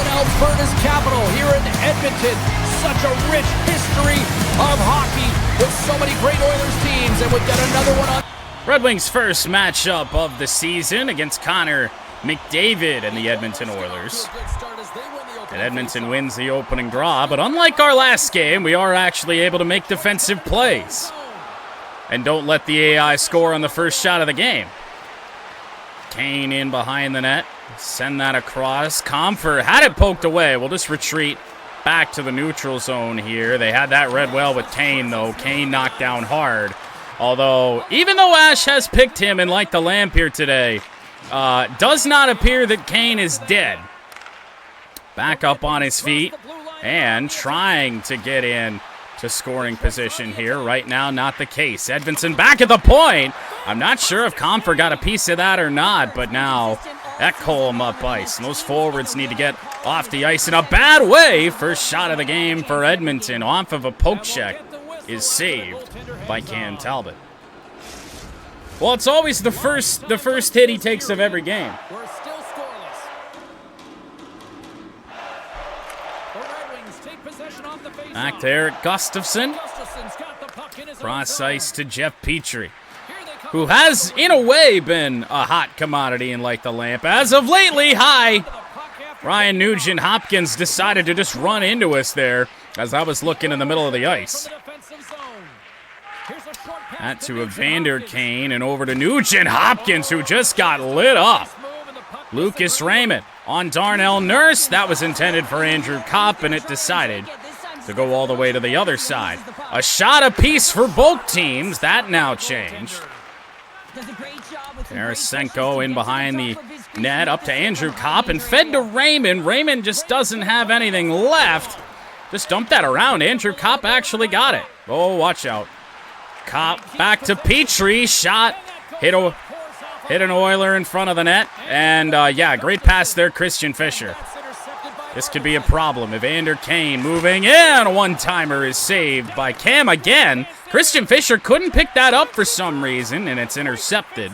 From Alberta's capital here in Edmonton. Such a rich history of hockey with so many great Oilers teams, and we've got another one on. Red Wings' first matchup of the season against Connor McDavid and the Edmonton Oilers. And Edmonton wins the opening draw, but unlike our last game, we are actually able to make defensive plays. And don't let the AI score on the first shot of the game. Kane in behind the net. Send that across. Comfort had it poked away. We'll just retreat back to the neutral zone here. They had that read well with Kane, though. Kane knocked down hard. Although, even though Ash has picked him and light the lamp here today, does not appear that Kane is dead. Back up on his feet and trying to get in to scoring position here. Right now, not the case. Edmondson back at the point. I'm not sure if Comfort got a piece of that or not, but now Ekholm up ice. And those forwards need to get off the ice in a bad way. First shot of the game for Edmonton off of a poke check is saved by Cam Talbot. Well, it's always the first hit he takes of every game. Back to Eric Gustafsson. Cross ice to Jeff Petry, who has, in a way, been a hot commodity in Light the Lamp. As of lately, Ryan Nugent-Hopkins decided to just run into us there as I was looking in the middle of the ice. That to Evander Kane and over to Nugent-Hopkins, who just got lit up. Lucas Raymond on Darnell Nurse. That was intended for Andrew Kopp, and it decided to go all the way to the other side. A shot apiece for both teams. That now changed. Tarasenko in behind the net, up to Andrew Kopp, and fed to Raymond. Raymond just doesn't have anything left. Just dump that around. Andrew Kopp actually got it. Oh, watch out. Kopp back to Petry. Shot. Hit an Oiler in front of the net. And, yeah, great pass there, Christian Fischer. This could be a problem. Evander Kane moving in. A one-timer is saved by Cam again. Christian Fischer couldn't pick that up for some reason, and it's intercepted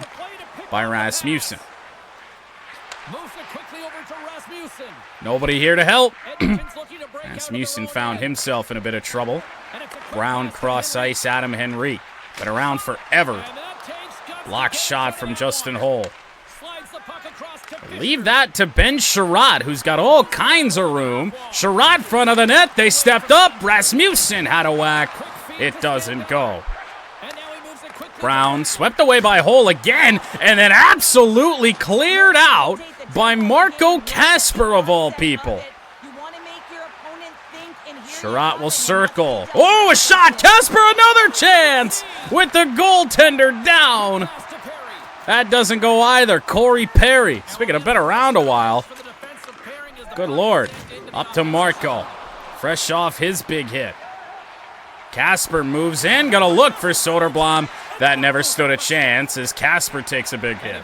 by Rasmussen. Nobody here to help. Rasmussen found himself in a bit of trouble. Brown cross ice, Adam Henry. Been around forever. Block shot from Justin Holl. Leave that to Ben Sherratt, who's got all kinds of room. Sherratt front of the net. They stepped up. Rasmussen had a whack. It doesn't go. Brown swept away by Holl again, and then absolutely cleared out by Marco Kasper of all people. Sherratt will circle. Oh, a shot. Kasper, another chance with the goaltender down. That doesn't go either. Corey Perry. Speaking of been around a while. Good Lord. Up to Marco. Fresh off his big hit. Kasper moves in. Gonna look for Soderblom. That never stood a chance as Kasper takes a big hit.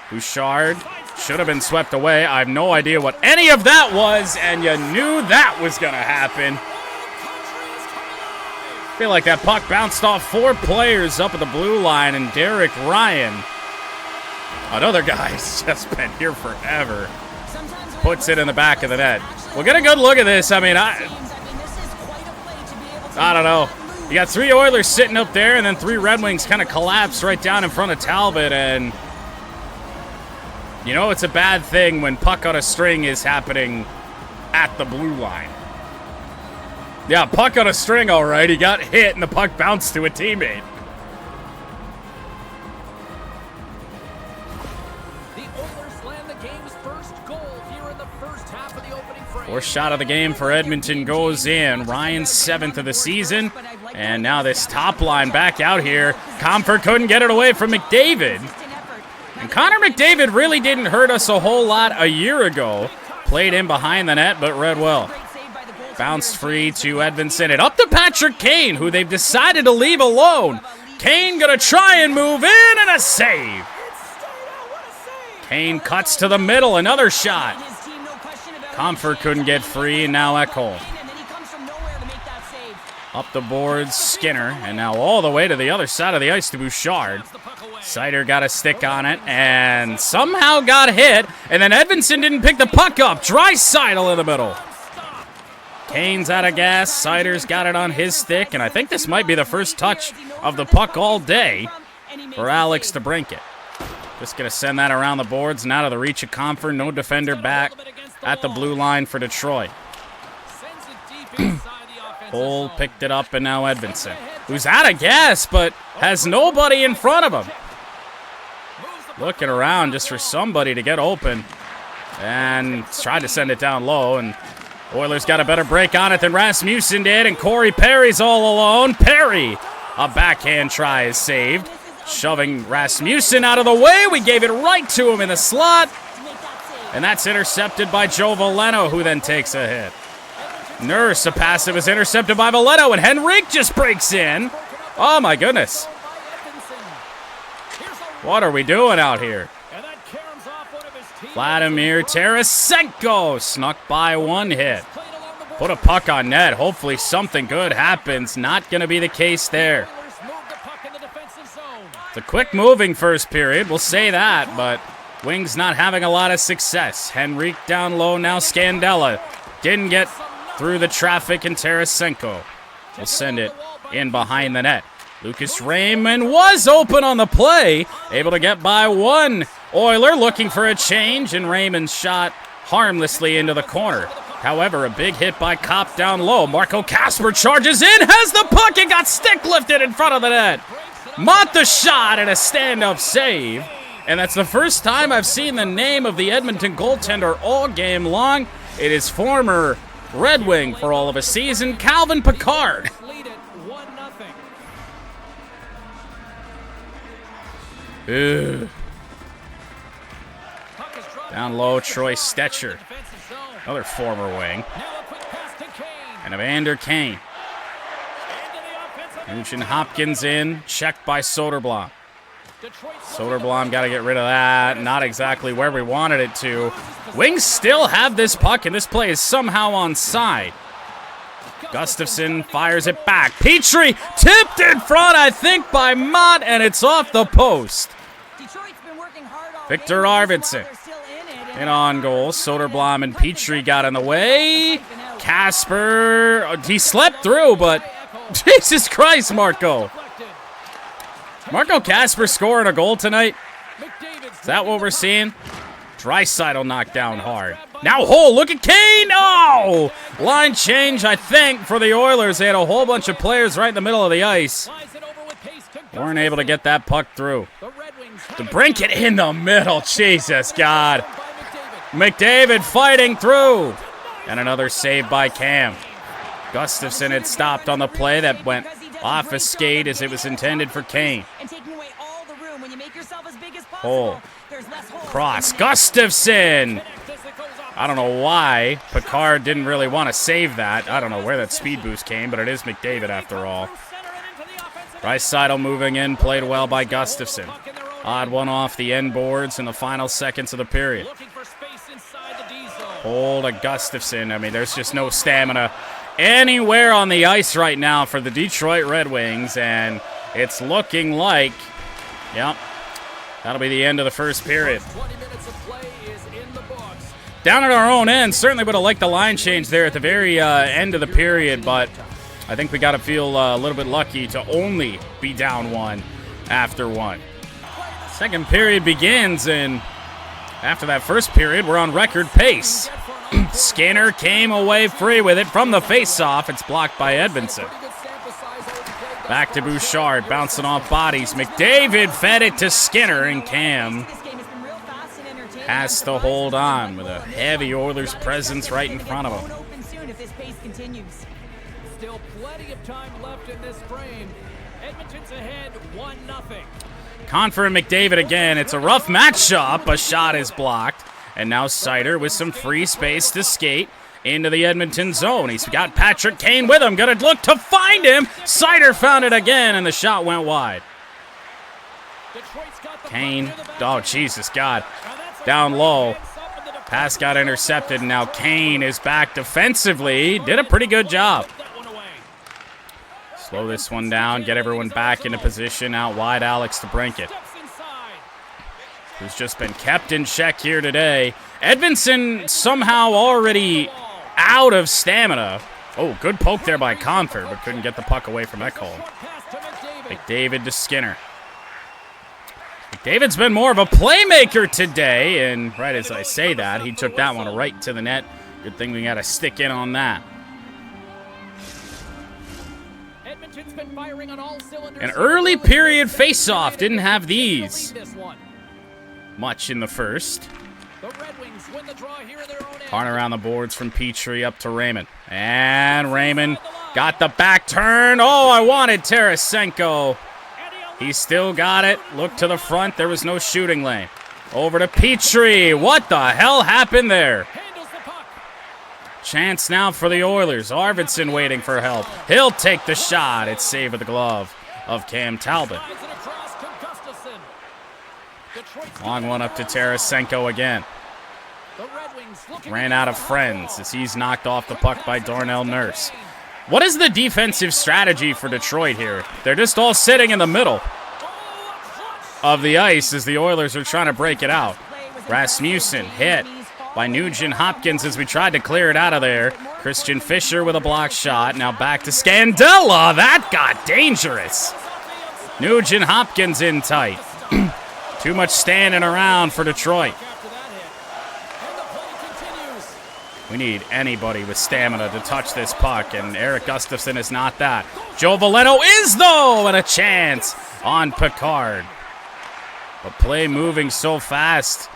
Bouchard should have been swept away. I have no idea what any of that was, and you knew that was gonna happen. I feel like that puck bounced off 4 players up at the blue line, and Derek Ryan, another guy who's just been here forever, puts it in the back of the net. We'll get a good look at this. I mean, I don't know. You got 3 Oilers sitting up there, and then 3 Red Wings kind of collapse right down in front of Talbot, and you know it's a bad thing when puck on a string is happening at the blue line. Yeah, puck on a string, all right. He got hit, and the puck bounced to a teammate. The Oilers land the game's first goal here in the first half of the opening frame. Fourth shot of the game for Edmonton goes in. Ryan's 7th of the season. And now this top line back out here. Comfort couldn't get it away from McDavid. And Connor McDavid really didn't hurt us a whole lot a year ago. Played in behind the net, but read well. Bounced free to Edmondson and up to Patrick Kane, who they've decided to leave alone. Kane gonna try and move in, and a save. Kane cuts to the middle, another shot. Comfort couldn't get free, and now Ekholm. Up the boards, Skinner, and now all the way to the other side of the ice to Bouchard. Sider got a stick on it and somehow got hit. And then Edmonton didn't pick the puck up. Draisaitl in the middle. Kane's out of gas. Sider's got it on his stick. And I think this might be the first touch of the puck all day for Alex DeBrincat. Just going to send that around the boards and out of the reach of Comfort. No defender back at the blue line for Detroit. Cole picked it up, and now Edmonton, who's out of gas but has nobody in front of him. Looking around just for somebody to get open and tried to send it down low, and Oilers got a better break on it than Rasmussen did, and Corey Perry's all alone. Perry, a backhand try is saved. Shoving Rasmussen out of the way. We gave it right to him in the slot. And that's intercepted by Joe Veleno, who then takes a hit. Nurse, a passive, is intercepted by Veleno, and Henrique just breaks in. Oh, my goodness. What are we doing out here? Vladimir Tarasenko snuck by one hit. Put a puck on net. Hopefully something good happens. Not going to be the case there. It's a quick-moving first period, we'll say that, but Wings not having a lot of success. Henrique down low, now Scandella. Didn't get through the traffic, and Tarasenko will send it in behind the net. Lucas Raymond was open on the play, able to get by one Oiler, looking for a change, and Raymond shot harmlessly into the corner. However, a big hit by Kopp down low. Marco Kasper charges in, has the puck, and got stick lifted in front of the net. Mott the shot and a stand-up save. And that's the first time I've seen the name of the Edmonton goaltender all game long. It is former Red Wing for all of a season, Calvin Pickard. Ugh. Down low, Troy Stetcher, another former Wing. And Evander Kane. Nugent Hopkins in, checked by Soderblom. Soderblom got to get rid of that. Not exactly where we wanted it to. Wings still have this puck, and this play is somehow onside. Gustafsson fires it back. Petry tipped in front, I think, by Mott, and it's off the post. Victor Arvidsson in on goal. Soderblom and Petry got in the way. Kasper, he slept through, but Jesus Christ, Marco. Marco Kasper scoring a goal tonight? Is that what we're seeing? Draisaitl knocked down hard. Now Hull, look at Kane! Oh! Line change, I think, for the Oilers. They had a whole bunch of players right in the middle of the ice. Weren't able to get that puck through. DeBrincat in the middle. Jesus, God. McDavid fighting through. And another save by Cam. Gustafsson had stopped on the play that went off a skate as it was intended for Kane. Hull. Cross. Gustafsson! I don't know why Pickard didn't really want to save that. I don't know where that speed boost came, but it is McDavid after all. Draisaitl moving in, played well by Gustafsson. Odd one off the end boards in the final seconds of the period. Hold a Gustafsson. I mean, there's just no stamina anywhere on the ice right now for the Detroit Red Wings, and it's looking like, yep, that'll be the end of the first period. Down at our own end, certainly would have liked the line change there at the very end of the period, but I think we got to feel a little bit lucky to only be down one after one. Second period begins, and after that first period, we're on record pace. Skinner came away free with it from the faceoff. It's blocked by Edmonton. Back to Bouchard, bouncing off bodies. McDavid fed it to Skinner, and Cam has to hold on with a heavy Oilers presence right in front of him. Still plenty of time left in this frame. Edmonton's ahead 1-0. Confer and McDavid again. It's a rough matchup. A shot is blocked. And now Sider with some free space to skate into the Edmonton zone. He's got Patrick Kane with him. Gonna look to find him. Sider found it again, and the shot went wide. Kane, oh Jesus, God. Down low. Pass got intercepted, and now Kane is back defensively. Did a pretty good job. Slow this one down, get everyone back into position. Out wide, Alex DeBrincat. who's just been kept in check here today. Edmonton somehow already out of stamina. Oh, good poke there by Comfort, but couldn't get the puck away from Ekholm. McDavid to Skinner. McDavid's been more of a playmaker today, and right as I say that, he took that one right to the net. Good thing we got to stick in on that. An early period face-off. Didn't have these much in the first. Hard around the boards from Petry up to Raymond. And Raymond got the back turn. Oh, I wanted Tarasenko. He still got it. Look to the front. There was no shooting lane. Over to Petry. What the hell happened there? Chance now for the Oilers. Arvidsson waiting for help. He'll take the shot. It's saved with the glove of Cam Talbot. Long one up to Tarasenko again. Ran out of friends as he's knocked off the puck by Darnell Nurse. What is the defensive strategy for Detroit here? They're just all sitting in the middle of the ice as the Oilers are trying to break it out. Rasmussen hit by Nugent Hopkins as we tried to clear it out of there. Christian Fischer with a block shot. Now back to Scandella. That got dangerous. Nugent Hopkins in tight. Too much standing around for Detroit. We need anybody with stamina to touch this puck, and Eric Gustafsson is not that. Joe Veleno is, though, and a chance on Picard. But play moving so fast.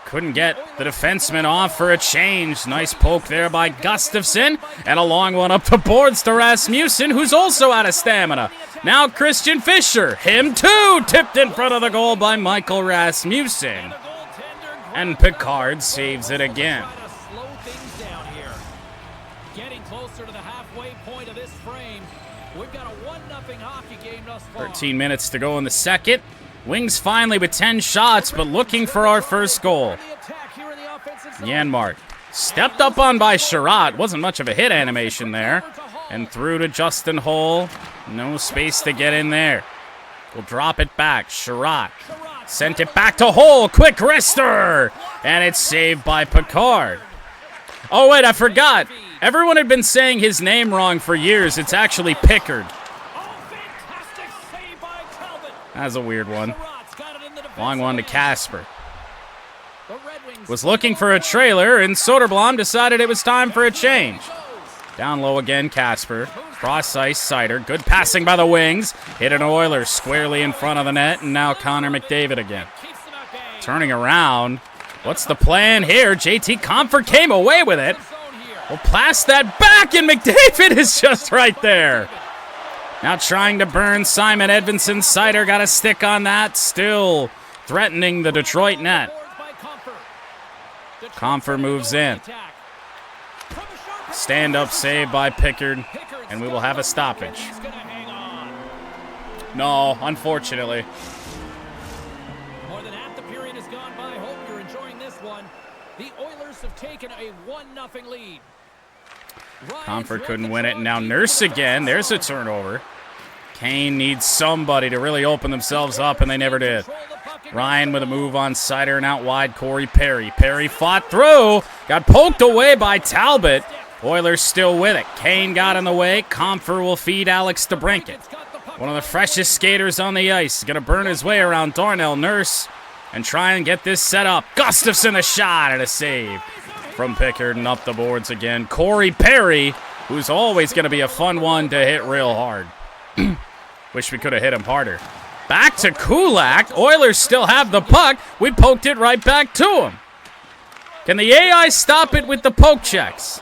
Couldn't get the defenseman off for a change. Nice poke there by Gustafsson, and a long one up the boards to Rasmussen, who's also out of stamina. Now Christian Fischer, him too, tipped in front of the goal by Michael Rasmussen. And Picard saves it again. 13 minutes to go in the second. Wings finally with 10 shots, but looking for our first goal. Janmark stepped up on by Sherratt. Wasn't much of a hit animation there. And through to Justin Holl. No space to get in there. We'll drop it back. Sherratt sent it back to Holl. Quick wrister. And it's saved by Picard. Oh, wait, I forgot. Everyone had been saying his name wrong for years. It's actually Pickard. That's a weird one. Long one to Casper. Was looking for a trailer, and Soderblom decided it was time for a change. Down low again, Casper. Cross ice, Sider. Good passing by the Wings. Hit an Oiler squarely in front of the net, and now Connor McDavid again. Turning around. What's the plan here? JT Comfort came away with it. We'll pass that back, and McDavid is just right there. Now trying to burn Simon Edvinsson. Sider got a stick on that. Still threatening the Detroit net. Comfort moves in. Stand-up save by Pickard, and we will have a stoppage. No, unfortunately. More than half the period has gone by. Hope you're enjoying this one. The Oilers have taken a 1-0 lead. Comfort couldn't win it, and now Nurse again. There's a turnover. Kane needs somebody to really open themselves up, and they never did. Ryan with a move on Sider, and out wide, Corey Perry. Perry fought through, got poked away by Talbot. Oilers still with it. Kane got in the way. Comfort will feed Alex DeBrincat. One of the freshest skaters on the ice. Going to burn his way around Darnell Nurse and try and get this set up. Gustafsson a shot and a save from Pickard, and up the boards again. Corey Perry, who's always going to be a fun one to hit real hard. Wish we could have hit him harder. Back to Kulak. Oilers still have the puck. We poked it right back to him. Can the AI stop it with the poke checks?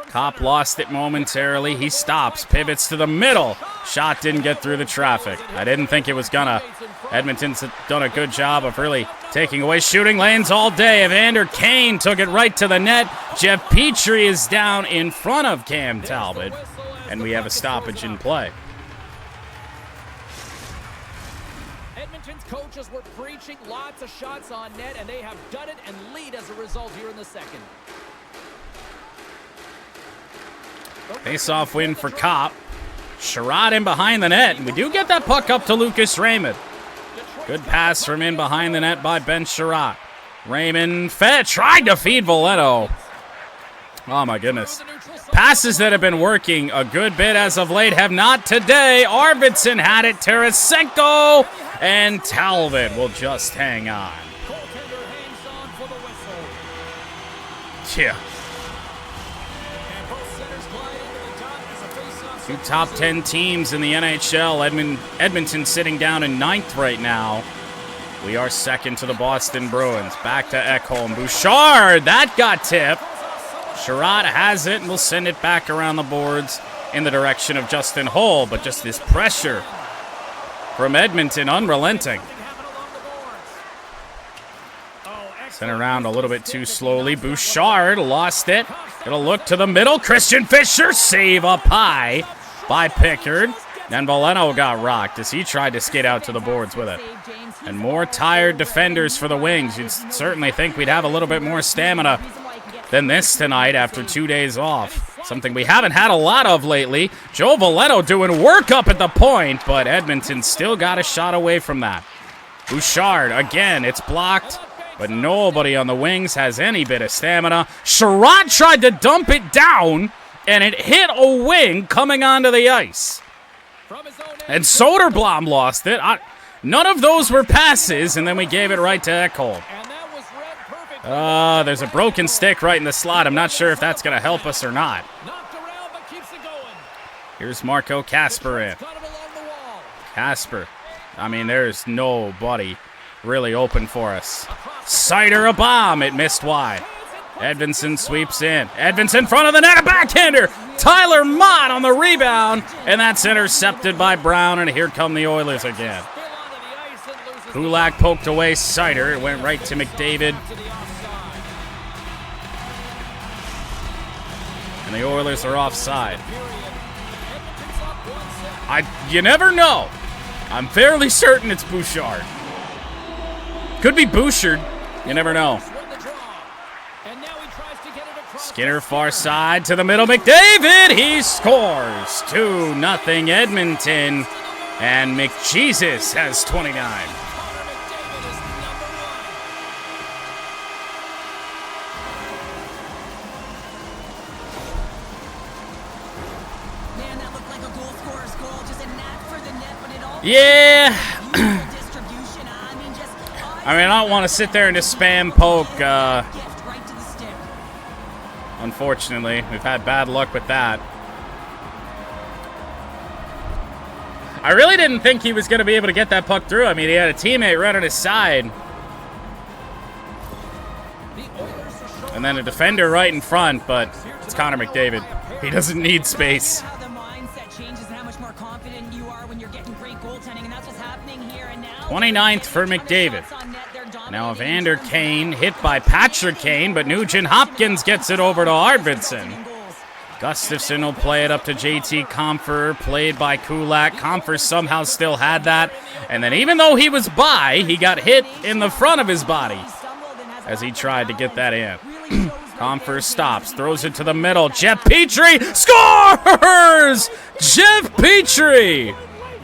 Kopp lost it momentarily. He stops, pivots to the middle. Shot didn't get through the traffic. I didn't think it was gonna. Edmonton's done a good job of really taking away shooting lanes all day. Evander Kane took it right to the net. Jeff Petry is down in front of Cam Talbot, and we have a stoppage in play. Edmonton's coaches were preaching lots of shots on net, and they have done it and lead as a result here in the second. Face-off win for Kopp. Sherratt in behind the net, and we do get that puck up to Lucas Raymond. Good pass from in behind the net by Ben Sherratt. Raymond tried to feed Valeno. Oh, my goodness. Passes that have been working a good bit as of late have not today. Arvidsson had it. Tarasenko and Talbot will just hang on. Yeah. Two top 10 teams in the NHL. Edmonton sitting down in 9th right now. We are second to the Boston Bruins. Back to Ekholm. Bouchard, that got tipped. Sherratt has it and will send it back around the boards in the direction of Justin Holl. But just this pressure from Edmonton, unrelenting. Sent around a little bit too slowly. Bouchard lost it. It'll look to the middle. Christian Fischer, save up high by Pickard. Then Valeno got rocked as he tried to skate out to the boards with it. And more tired defenders for the Wings. You'd certainly think we'd have a little bit more stamina than this tonight after 2 days off. Something we haven't had a lot of lately. Joe Valeno doing work up at the point, but Edmonton still got a shot away from that. Bouchard, again, it's blocked. But nobody on the Wings has any bit of stamina. Sherratt tried to dump it down, and it hit a wing coming onto the ice. And Soderblom lost it. None of those were passes, and then we gave it right to Ekholm. There's a broken stick right in the slot. I'm not sure if that's going to help us or not. Here's Marco Kasper. Kasper. I mean, there's nobody really open for us. Sider a bomb. It missed wide. Edvinsson sweeps in. Edvinsson front of the net. A backhander. Tyler Mott on the rebound. And that's intercepted by Brown. And here come the Oilers again. Kulak poked away Sider. It went right to McDavid. And the Oilers are offside. You never know. I'm fairly certain it's Bouchard. Could be Bouchard. You never know. Skinner far side to the middle. McDavid. He scores. 2-0 Edmonton. And McJesus has 29. Man, that looked like a goal scorer's goal. Just a knack for the net, but it all yeah. I mean, I don't want to sit there and just spam poke. Unfortunately, we've had bad luck with that. I really didn't think he was going to be able to get that puck through. I mean, he had a teammate right on his side. And then a defender right in front, but it's Connor McDavid. He doesn't need space. 29th for McDavid. Now Evander Kane hit by Patrick Kane, but Nugent Hopkins gets it over to Arvidsson. Gustafsson will play it up to JT Compher, played by Kulak. Compher somehow still had that. And then even though he was by, he got hit in the front of his body as he tried to get that in. Compher stops, throws it to the middle. Jeff Petry scores! Jeff Petry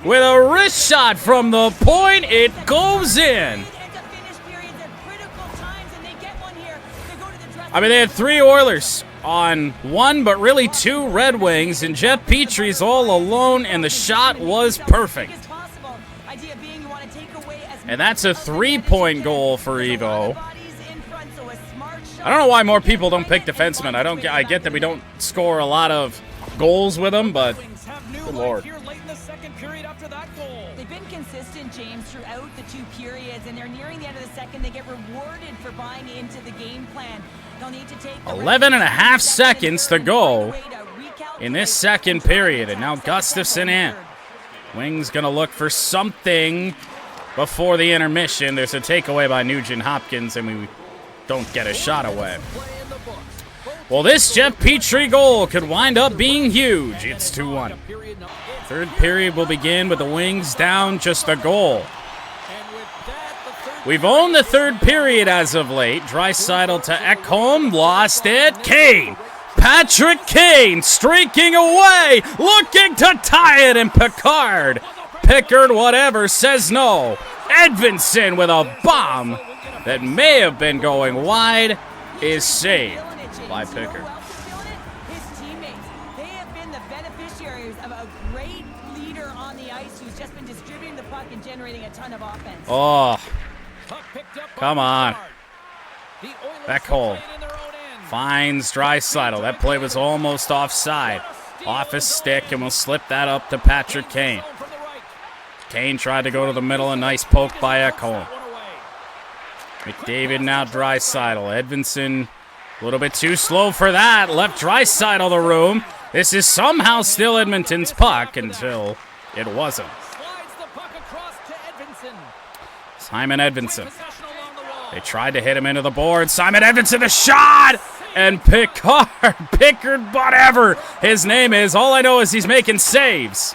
with a wrist shot from the point. It goes in. I mean, they had 3 Oilers on 1, but really 2 Red Wings, and Jeff Petry's all alone, and the shot was perfect. And that's a 3-point goal for Evo. I don't know why more people don't pick defensemen. I get that we don't score a lot of goals with them, but good Lord. They've been consistent, James, throughout the 2 periods, and they're nearing the end of the second. They get rewarded for buying into the game plan. They'll need to take 11.5 seconds to go in this second period, and now Gustafsson in. Wings gonna look for something before the intermission. There's a takeaway by Nugent Hopkins, and we don't get a shot away. Well, this Jeff Petry goal could wind up being huge. It's 2-1. Third period will begin with the Wings down just a goal. We've owned the third period as of late. Draisaitl to Ekholm, lost it. Kane, Patrick Kane streaking away, looking to tie it, and Picard Pickard, whatever, says no. Edvinson with a bomb that may have been going wide is saved by Pickard. His teammates, they have been the beneficiaries of a great leader on the ice who's just been distributing the puck and generating a ton of offense. Oh, come on. Back hole. Finds Draisaitl. That play was almost offside. Off his stick, and we'll slip that up to Patrick Kane. Kane tried to go to the middle. A nice poke by Ekholm. McDavid now Draisaitl. Edvinson a little bit too slow for that. Left Draisaitl the room. This is somehow still Edmonton's puck until it wasn't. Simon Edvinson. They tried to hit him into the board. Simon Edvinson, the shot! And Pickard, whatever his name is. All I know is he's making saves.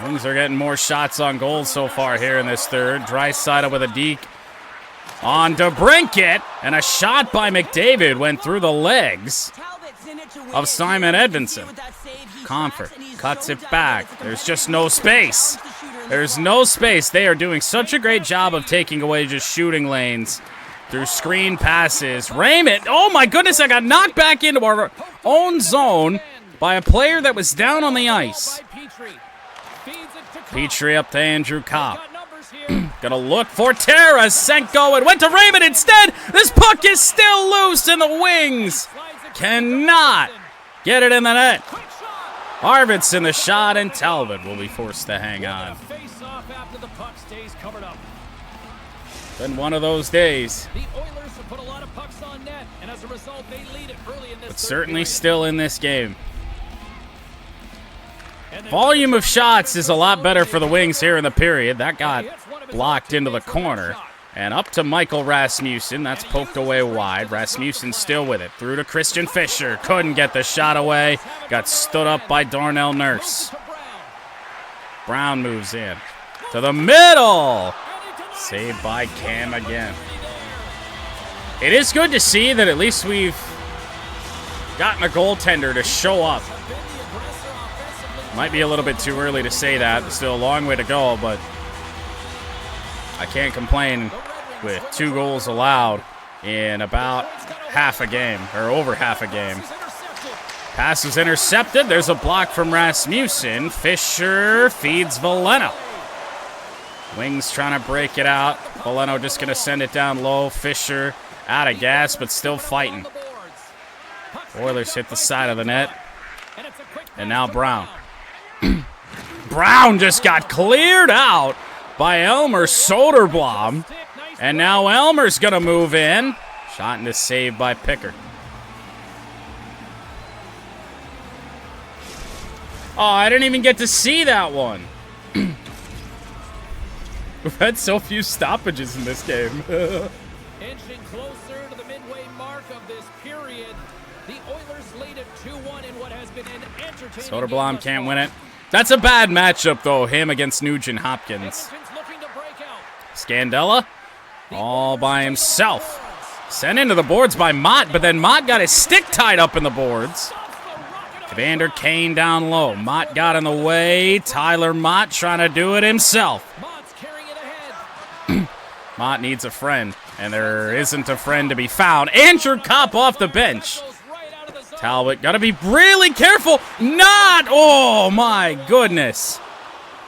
Wings are getting more shots on goal so far here in this third. Draisaitl with a deke on DeBrincat. And a shot by McDavid went through the legs of Simon Edvinson. Comfort cuts it back. There's just no space. There's no space. They are doing such a great job of taking away just shooting lanes through screen passes. Raymond, oh my goodness, I got knocked back into our own zone by a player that was down on the ice. Petry up to Andrew Kopp. Gonna look for Tarasenko. It went to Raymond instead. This puck is still loose in the wings. Cannot get it in the net. Arvidsson the shot, and Talbot will be forced to hang on. Been one of those days. But certainly still in this game. Volume of shots is a lot better for the Wings here in the period. That got blocked into the corner. And up to Michael Rasmussen. That's poked away wide. Rasmussen still with it. Through to Christian Fischer. Couldn't get the shot away. Got stood up by Darnell Nurse. Brown moves in. To the middle. Saved by Cam again. It is good to see that at least we've gotten a goaltender to show up. Might be a little bit too early to say that. Still a long way to go, but I can't complain with 2 goals allowed in about half a game, or over half a game. Pass was intercepted. There's a block from Rasmussen. Fischer feeds Veleno. Wings trying to break it out. Veleno just going to send it down low. Fischer out of gas, but still fighting. Oilers hit the side of the net. And now Brown. Brown just got cleared out by Elmer Soderblom. And now Elmer's going to move in. Shot into save by Pickard. Oh, I didn't even get to see that one. We've had so few stoppages in this game. Inching closer to the midway mark of this period. The Oilers lead at 2-1 in what has been an entertaining Soderblom can't win it. That's a bad matchup, though, him against Nugent Hopkins. Scandella, all by himself. Sent into the boards by Mott, but then Mott got his stick tied up in the boards. Evander Kane down low. Mott got in the way. Tyler Mott trying to do it himself. Mott needs a friend, and there isn't a friend to be found. Andrew Kopp off the bench. Talbot got to be really careful. Oh my goodness.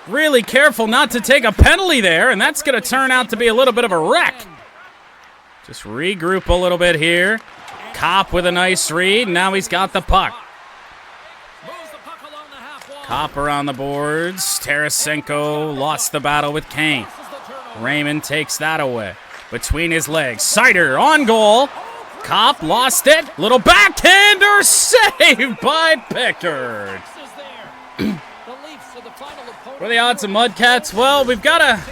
Really careful not to take a penalty there, and that's going to turn out to be a little bit of a wreck. Just regroup a little bit here. Kopp with a nice read. Now he's got the puck. Kopp around the boards. Tarasenko lost the battle with Kane. Raymond takes that away. Between his legs. Sider on goal. Kopp lost it. Little backhander saved by Pickard. What are the odds of Mudcats? Well, we've got a...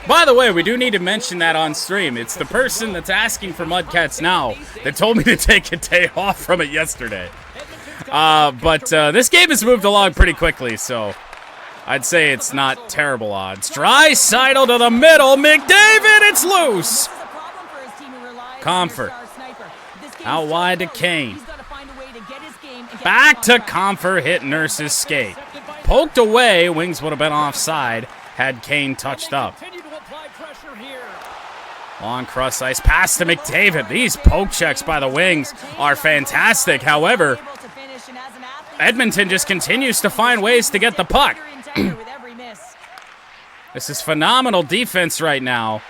By the way, we do need to mention that on stream. It's the person that's asking for Mudcats now that told me to take a day off from it yesterday. But this game has moved along pretty quickly, so I'd say it's not terrible odds. Draisaitl to the middle. McDavid, it's loose. Comfort. Out wide to Kane. Back to Comfort, hit Nurse's skate. poked away. Wings would have been offside had Kane touched up. Long cross ice pass to McDavid. These poke checks by the Wings are fantastic. However, Edmonton just continues to find ways to get the puck. This is phenomenal defense right now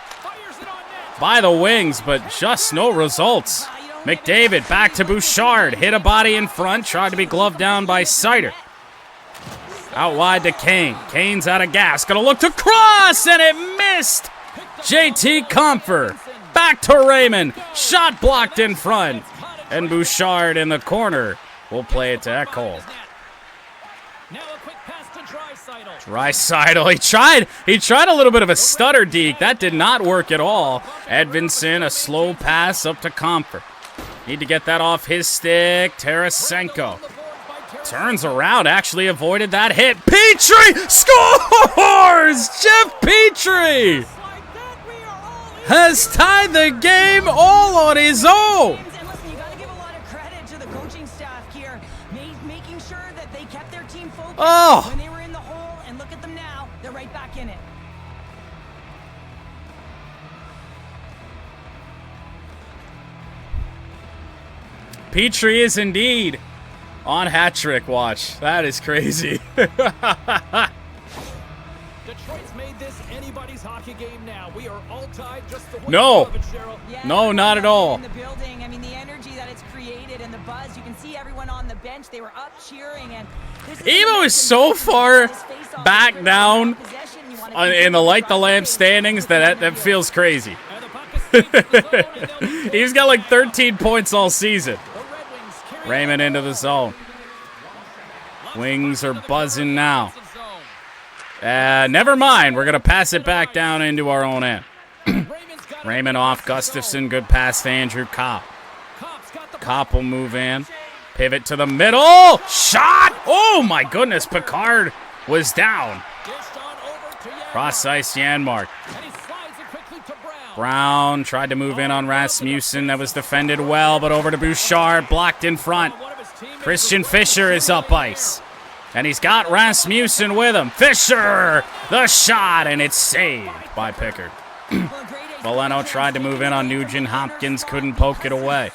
by the Wings, but just no results. McDavid back to Bouchard. Hit a body in front. Tried to be gloved down by Sider. Out wide to Kane. Kane's out of gas. Gonna look to cross, and it missed. JT Compher. Back to Raymond. Shot blocked in front. And Bouchard in the corner will play it to Ekholm. Draisaitl. He tried a little bit of a stutter deke. That did not work at all. Edvinson, a slow pass up to Compher. Need to get that off his stick. Tarasenko turns around, actually avoided that hit. Petry scores! Jeff Petry has tied the game all on his own. And listen, you got to give a lot of credit to the coaching staff here, making sure that they kept their team focused when they were in the hole, and look at them now. They're right back in it. Petry is indeed on hat-trick watch. That is crazy. Detroit's made this anybody's hockey game now. We are all tied just the way No. Yeah, No, not at all. In the building, I mean, the energy that it's created and the buzz, you can see everyone on the bench. They were up cheering, and this is Evo is so far back down in the light the lamp standings that feels crazy. He's got like 13 points all season. Raymond into the zone. Wings are buzzing now. Never mind. We're going to pass it back down into our own end. Raymond off. Gustafson. Good pass to Andrew Kopp. Kopp will move in. Pivot to the middle. Shot. Oh, my goodness. Picard was down. Cross ice Janmark. Brown tried to move in on Rasmussen. That was defended well, but over to Bouchard. Blocked in front. Christian Fischer is up ice. And he's got Rasmussen with him. Fischer! The shot, and it's saved by Pickard. Valeno tried to move in on Nugent Hopkins. Couldn't poke it away.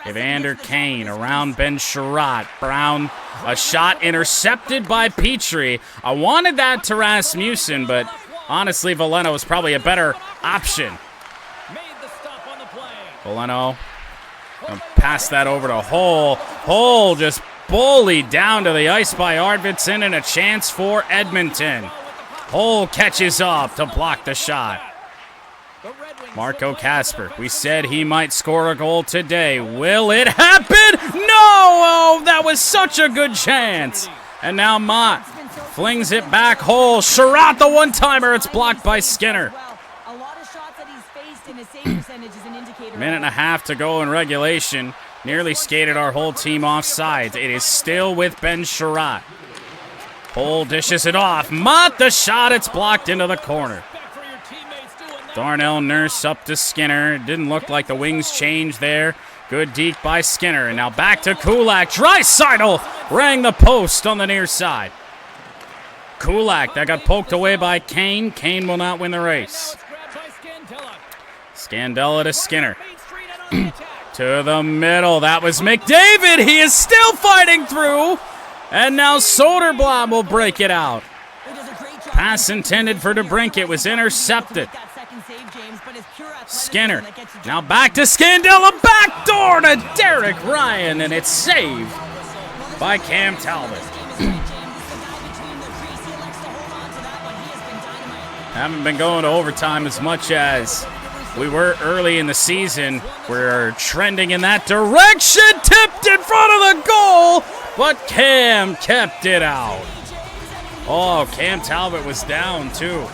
Evander Kane around Ben Sherratt. Brown, a shot intercepted by Petry. I wanted that to Rasmussen, but honestly, Valeno was probably a better option. Valeno pass that over to Hull. Hull just bullied down to the ice by Arvidsson, and a chance for Edmonton. Hull catches up to block the shot. Marco Kasper, we said he might score a goal today. Will it happen? No! Oh, that was such a good chance. And now Mott flings it back. Hull. Sherratt, the one-timer. It's blocked by Skinner. Minute and a half to go in regulation. Nearly skated our whole team off sides. It is still with Ben Sherratt. Hull dishes it off. Mott the shot. It's blocked into the corner. Darnell Nurse up to Skinner. It didn't look like the Wings changed there. Good deke by Skinner. And now back to Kulak. Draisaitl rang the post on the near side. Kulak, that got poked away by Kane. Kane will not win the race. Scandella to Skinner. To the middle. That was McDavid. He is still fighting through. And now Soderblom will break it out. Pass intended for DeBrincat was intercepted. Skinner. Now back to Scandella. Backdoor to Derek Ryan. And it's saved by Cam Talbot. Haven't been going to overtime as much as we were early in the season. We're trending in that direction. Tipped in front of the goal, but Cam kept it out. Oh, Cam Talbot was down too.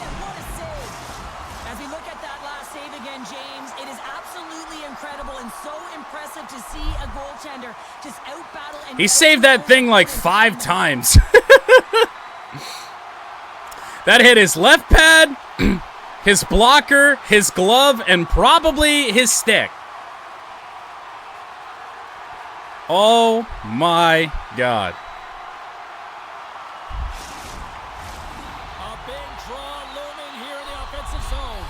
As we look at that last save again, James, it is absolutely incredible and so impressive to see a goaltender just out-battle. He saved that thing like 5 times. That hit his left pad, his blocker, his glove, and probably his stick. Oh my God. Big draw looming here in the offensive zone.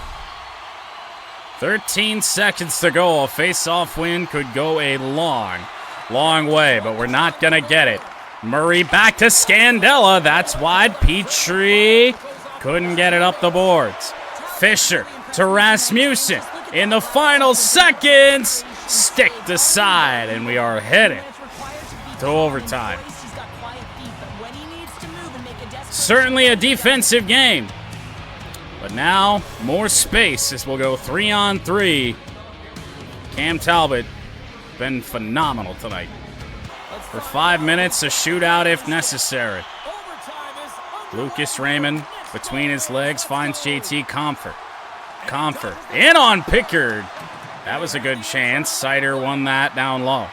13 seconds to go. A face-off win could go a long way, but we're not going to get it. Murray back to Scandella. That's wide. Petry couldn't get it up the boards. Fisher to Rasmussen. In the final seconds, sticked aside, and we are headed to overtime. Certainly a defensive game. But now, more space as we'll go 3-on-3. Cam Talbot, been phenomenal tonight. For 5 minutes, a shootout if necessary. Lucas Raymond, between his legs, finds JT Comfort. Comfort, in on Pickard. That was a good chance. Sider won that down low.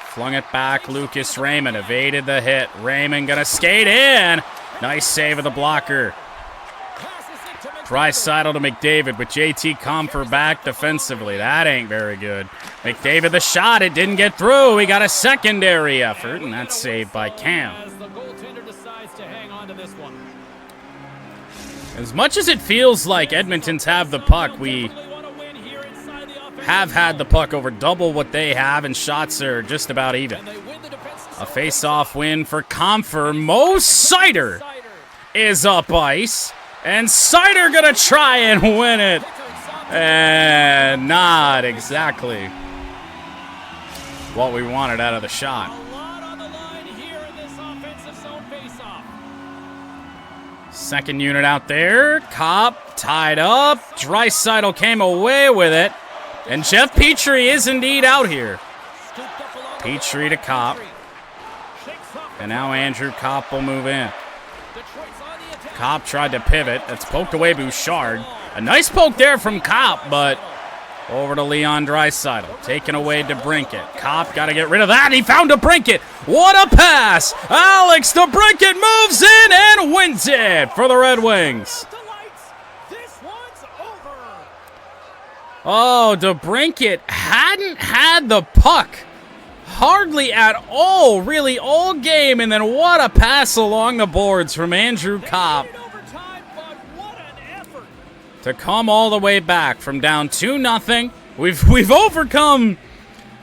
Flung it back, Lucas Raymond evaded the hit. Raymond gonna skate in. Nice save of the blocker. Draisaitl to McDavid with JT Comfort back defensively. That ain't very good. McDavid the shot, it didn't get through. He got a secondary effort, and that's saved by Cam. As much as it feels like Edmonton's have the puck, we have had the puck over double what they have, and shots are just about even. A face-off win for Comfort. Mo Sider is up ice. And Sider gonna try and win it. And not exactly what we wanted out of the shot. Second unit out there. Kopp tied up. Draisaitl came away with it. And Jeff Petry is indeed out here. Petry to Kopp. And now Andrew Kopp will move in. Kopp tried to pivot. That's poked away Bouchard. A nice poke there from Kopp, but over to Leon Draisaitl. Taken away DeBrincat. Kopp got to get rid of that. He found DeBrincat. What a pass! Alex DeBrincat moves in and wins it for the Red Wings. Oh, DeBrincat hadn't had the puck hardly at all, really, all game, and then what a pass along the boards from Andrew Kopp to come all the way back from down 2-0. We've overcome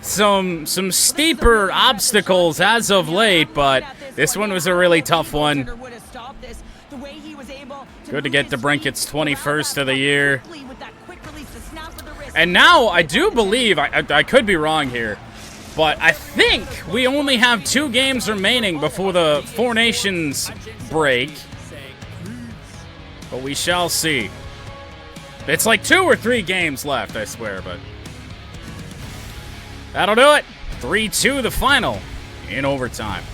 some steeper obstacles as of late, but this one was a really tough one. Good to get DeBrincat's 21st of the year. And now I do believe, I could be wrong here, but I think we only have 2 games remaining before the Four Nations break. But we shall see. It's like 2 or 3 games left, I swear, but that'll do it. 3-2 the final in overtime.